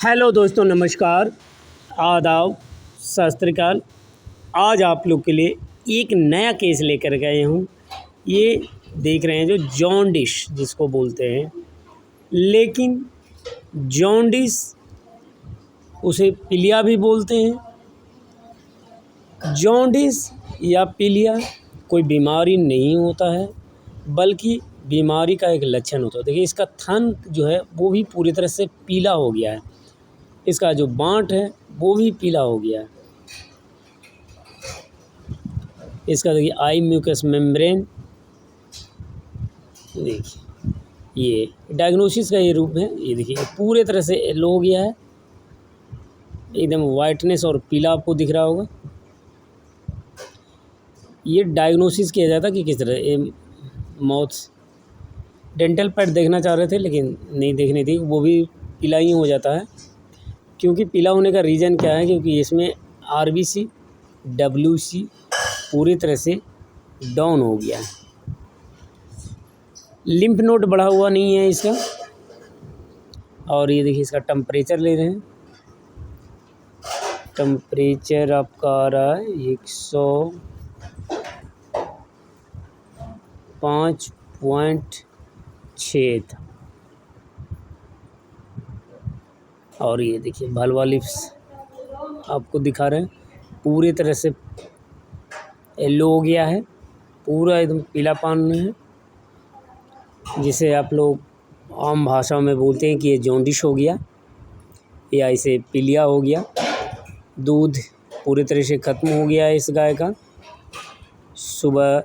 Hello दोस्तों, नमस्कार, आदाब, सत श्री अकाल। आज आप लोग के लिए एक नया केस लेकर गए हूँ। ये देख रहे हैं जो जॉन्डिस जिसको बोलते हैं, लेकिन जॉन्डिस उसे पीलिया भी बोलते हैं। जॉन्डिस या पीलिया कोई बीमारी नहीं होता है, बल्कि बीमारी का एक लक्षण होता है। देखिए, इसका थन जो है वो भी पूरी तरह से पीला हो गया है। इसका जो बाँट है वो भी पीला हो गया है। इसका देखिए आई म्यूकस मेम्ब्रेन, देखिए ये डायग्नोसिस का ये रूप है। ये देखिए पूरे तरह से येलो हो गया है, एकदम वाइटनेस और पीला आपको दिख रहा होगा। ये डायग्नोसिस किया जाता कि किस तरह ये माउथ डेंटल पैड देखना चाह रहे थे लेकिन नहीं देखनी थी, वो भी पीला ही हो जाता है। क्योंकि पीला होने का रीज़न क्या है, क्योंकि इसमें आरबीसी डब्ल्यूसी पूरी तरह से डाउन हो गया है। लिम्फ नोड बढ़ा हुआ नहीं है इसका। और ये देखिए इसका टेम्परेचर ले रहे हैं। टेम्परेचर आपका आ रहा है 105.6 और ये देखिए भलवा लिप्स आपको दिखा रहे हैं, पूरी तरह से येलो हो गया है, पूरा एकदम पीलापन में है, जिसे आप लोग आम भाषा में बोलते हैं कि ये जॉन्डिस हो गया या इसे पीलिया हो गया। दूध पूरी तरह से ख़त्म हो गया है इस गाय का। सुबह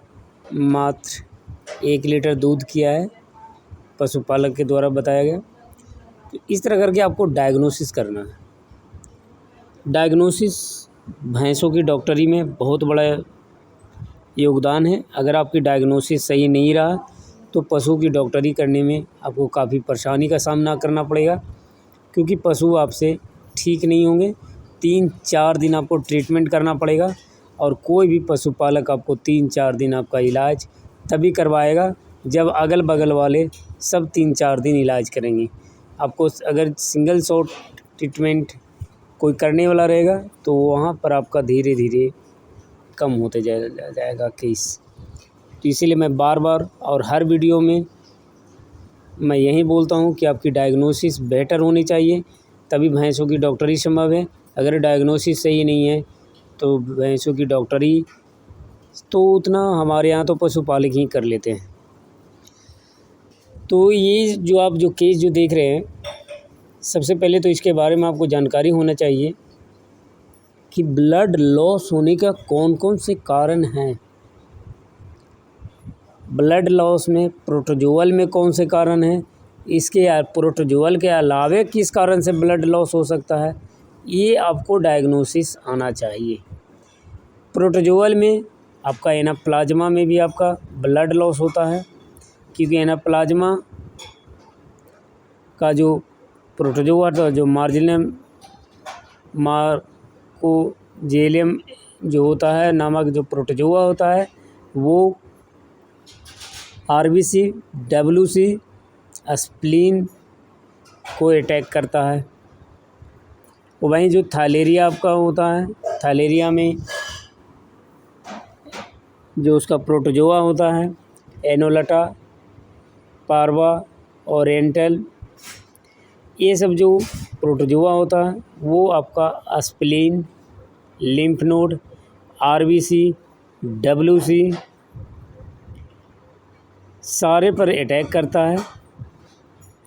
मात्र 1 लीटर दूध किया है, पशुपालक के द्वारा बताया गया। तो इस तरह करके आपको डायग्नोसिस करना है। डायग्नोसिस भैंसों की डॉक्टरी में बहुत बड़ा योगदान है। अगर आपकी डायग्नोसिस सही नहीं रहा तो पशु की डॉक्टरी करने में आपको काफ़ी परेशानी का सामना करना पड़ेगा, क्योंकि पशु आपसे ठीक नहीं होंगे। 3-4 दिन आपको ट्रीटमेंट करना पड़ेगा, और कोई भी पशुपालक आपको 3-4 दिन आपका इलाज तभी करवाएगा जब अगल बगल वाले सब 3-4 दिन इलाज करेंगे। आपको अगर सिंगल शॉट ट्रीटमेंट कोई करने वाला रहेगा तो वहाँ पर आपका धीरे धीरे कम होते जाएगा केस। तो इसीलिए मैं बार बार और हर वीडियो में मैं यही बोलता हूँ कि आपकी डायग्नोसिस बेटर होनी चाहिए, तभी भैंसों की डॉक्टरी संभव है। अगर डायग्नोसिस सही नहीं है तो भैंसों की डॉक्टरी तो उतना हमारे यहाँ तो पशुपालक ही कर लेते हैं। तो ये जो आप जो केस जो देख रहे हैं, सबसे पहले तो इसके बारे में आपको जानकारी होना चाहिए कि ब्लड लॉस होने का कौन कौन से कारण हैं। ब्लड लॉस में प्रोटोजोअल में कौन से कारण हैं, इसके प्रोटोजोअल के अलावे किस कारण से ब्लड लॉस हो सकता है, ये आपको डायग्नोसिस आना चाहिए। प्रोटोजोअल में आपका एनाप्लाज्मा में भी आपका ब्लड लॉस होता है, क्योंकि एनाप्लाज्मा का जो प्रोटोजोआ था, जो मार्कोजेलियम जो होता है नामक जो प्रोटोजोआ होता है, वो आरबीसी डब्ल्यूसी स्प्लीन को अटैक करता है। वहीं जो थालेरिया आपका होता है, थालेरिया में जो उसका प्रोटोजोआ होता है एनोलटा, पार्वा और एंटल, ये सब जो प्रोटोजोआ होता है वो आपका spleen, lymph node, RBC, WC सारे पर अटैक करता है,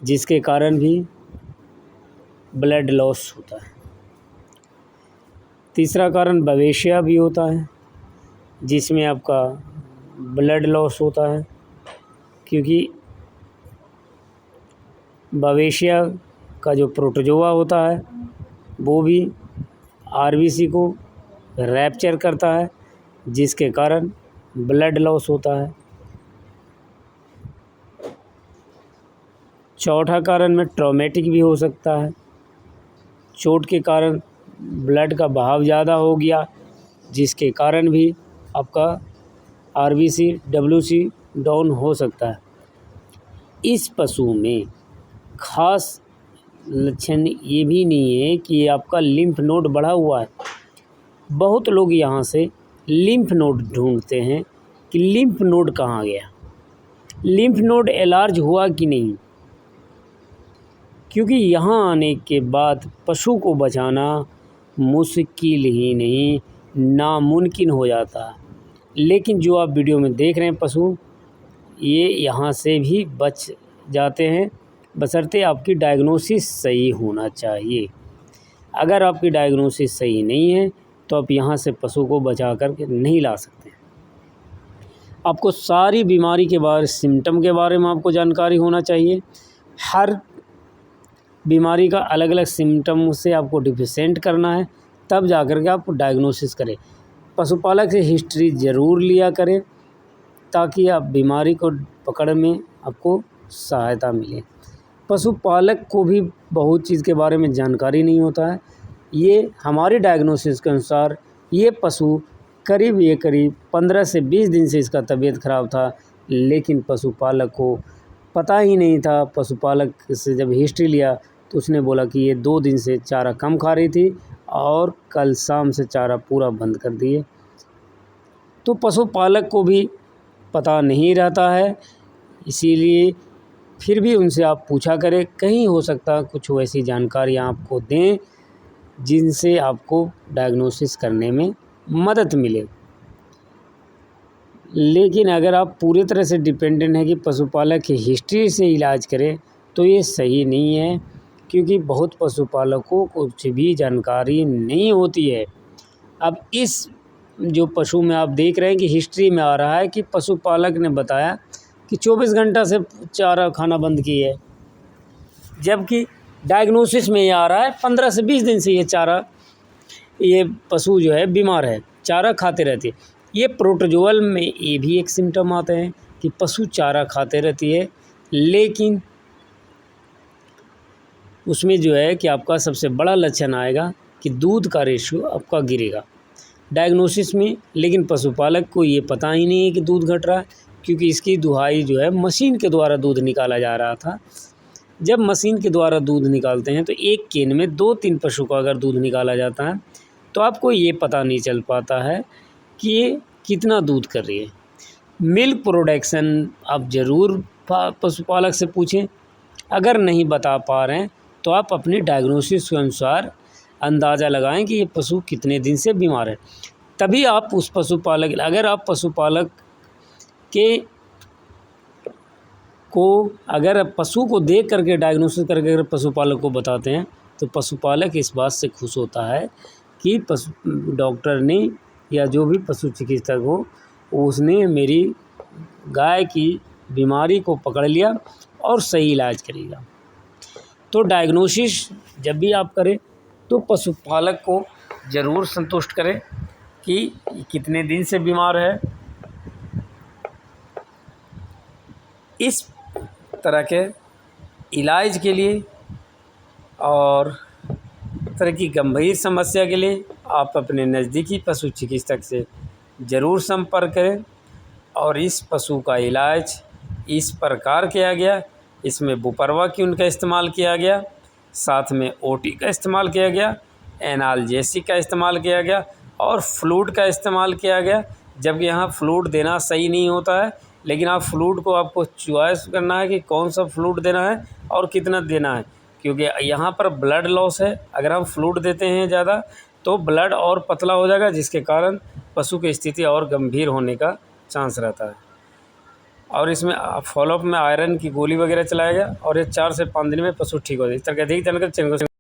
जिसके कारण भी ब्लड लॉस होता है। तीसरा कारण बवेशिया भी होता है, जिसमें आपका ब्लड लॉस होता है, क्योंकि बवेशिया का जो प्रोटोजोआ होता है वो भी आरबीसी को रैप्चर करता है, जिसके कारण ब्लड लॉस होता है। चौथा कारण में ट्रॉमेटिक भी हो सकता है, चोट के कारण ब्लड का बहाव ज़्यादा हो गया, जिसके कारण भी आपका आरबीसी डब्ल्यूसी डाउन हो सकता है। इस पशु में खास लक्षण ये भी नहीं है कि आपका लिम्फ नोड बढ़ा हुआ है। बहुत लोग यहाँ से लिम्फ नोड ढूंढते हैं कि लिम्फ नोड कहाँ गया, लिम्फ नोड एलार्ज हुआ कि नहीं, क्योंकि यहाँ आने के बाद पशु को बचाना मुश्किल ही नहीं नामुमकिन हो जाता है। लेकिन जो आप वीडियो में देख रहे हैं पशु, ये यहाँ से भी बच जाते हैं, बशर्ते आपकी डायग्नोसिस सही होना चाहिए। अगर आपकी डायग्नोसिस सही नहीं है तो आप यहाँ से पशु को बचा करके नहीं ला सकते। आपको सारी बीमारी के बारे सिम्टम के बारे में आपको जानकारी होना चाहिए। हर बीमारी का अलग अलग सिम्टम से आपको डिफरेंट करना है, तब जा कर के आप डायग्नोसिस करें। पशुपालक से हिस्ट्री ज़रूर लिया करें ताकि आप बीमारी को पकड़ में आपको सहायता मिले। पशुपालक को भी बहुत चीज़ के बारे में जानकारी नहीं होता है। ये हमारी डायग्नोसिस के अनुसार ये पशु करीब 15 से 20 दिन से इसका तबीयत ख़राब था, लेकिन पशुपालक को पता ही नहीं था। पशुपालक से जब हिस्ट्री लिया तो उसने बोला कि ये 2 दिन से चारा कम खा रही थी और कल शाम से चारा पूरा बंद कर दिए। तो पशुपालक को भी पता नहीं रहता है, इसीलिए फिर भी उनसे आप पूछा करें, कहीं हो सकता है कुछ वैसी जानकारियाँ आपको दें जिनसे आपको डायग्नोसिस करने में मदद मिले। लेकिन अगर आप पूरी तरह से डिपेंडेंट हैं कि पशुपालक की हिस्ट्री से इलाज करें तो ये सही नहीं है, क्योंकि बहुत पशुपालकों को कुछ भी जानकारी नहीं होती है। अब इस जो पशु में आप देख रहे हैं कि हिस्ट्री में आ रहा है कि पशुपालक ने बताया कि 24 घंटा से चारा खाना बंद की है, जबकि डायग्नोसिस में ये आ रहा है 15 से 20 दिन से ये पशु जो है बीमार है, चारा खाते रहती है। ये प्रोटोजोअल में ये भी एक सिम्टम आते हैं कि पशु चारा खाते रहती है, लेकिन उसमें जो है कि आपका सबसे बड़ा लक्षण आएगा कि दूध का रेशियो आपका गिरेगा डायग्नोसिस में। लेकिन पशुपालक को ये पता ही नहीं है कि दूध घट रहा है, क्योंकि इसकी दुहाई जो है मशीन के द्वारा दूध निकाला जा रहा था। जब मशीन के द्वारा दूध निकालते हैं तो एक केन में 2-3 पशु का अगर दूध निकाला जाता है तो आपको ये पता नहीं चल पाता है कि ये कितना दूध कर रही है। मिल्क प्रोडक्शन आप ज़रूर पशुपालक से पूछें। अगर नहीं बता पा रहे हैं तो आप अपनी डायग्नोसिस के अनुसार अंदाज़ा लगाएं कि ये पशु कितने दिन से बीमार है, तभी आप उस पशुपालक अगर आप पशुपालक अगर पशु को देख करके डायग्नोसिस करके अगर पशुपालक को बताते हैं तो पशुपालक इस बात से खुश होता है कि डॉक्टर ने या जो भी पशु चिकित्सक हो उसने मेरी गाय की बीमारी को पकड़ लिया और सही इलाज करेगा। तो डायग्नोसिस जब भी आप करें तो पशुपालक को ज़रूर संतुष्ट करें कि कितने दिन से बीमार है। इस तरह के इलाज के लिए और तरह की गंभीर समस्या के लिए आप अपने नज़दीकी पशु चिकित्सक से ज़रूर संपर्क करें। और इस पशु का इलाज इस प्रकार किया गया, इसमें बुपरवाक्यून का इस्तेमाल किया गया, साथ में ओटी का इस्तेमाल किया गया, एनाल्जेसिक का इस्तेमाल किया गया और फ्लूइड का इस्तेमाल किया गया। जबकि यहाँ फ्लूइड देना सही नहीं होता है, लेकिन आप फ्लूइड को आपको चॉइस करना है कि कौन सा फ्लूइड देना है और कितना देना है, क्योंकि यहाँ पर ब्लड लॉस है। अगर हम फ्लूइड देते हैं ज़्यादा तो ब्लड और पतला हो जाएगा, जिसके कारण पशु की स्थिति और गंभीर होने का चांस रहता है। और इसमें फॉलोअप में आयरन की गोली वगैरह चलाया गया और ये 4 से 5 दिन में पशु ठीक हो जाए। इस तरह के अधिक जानकारी चैनल को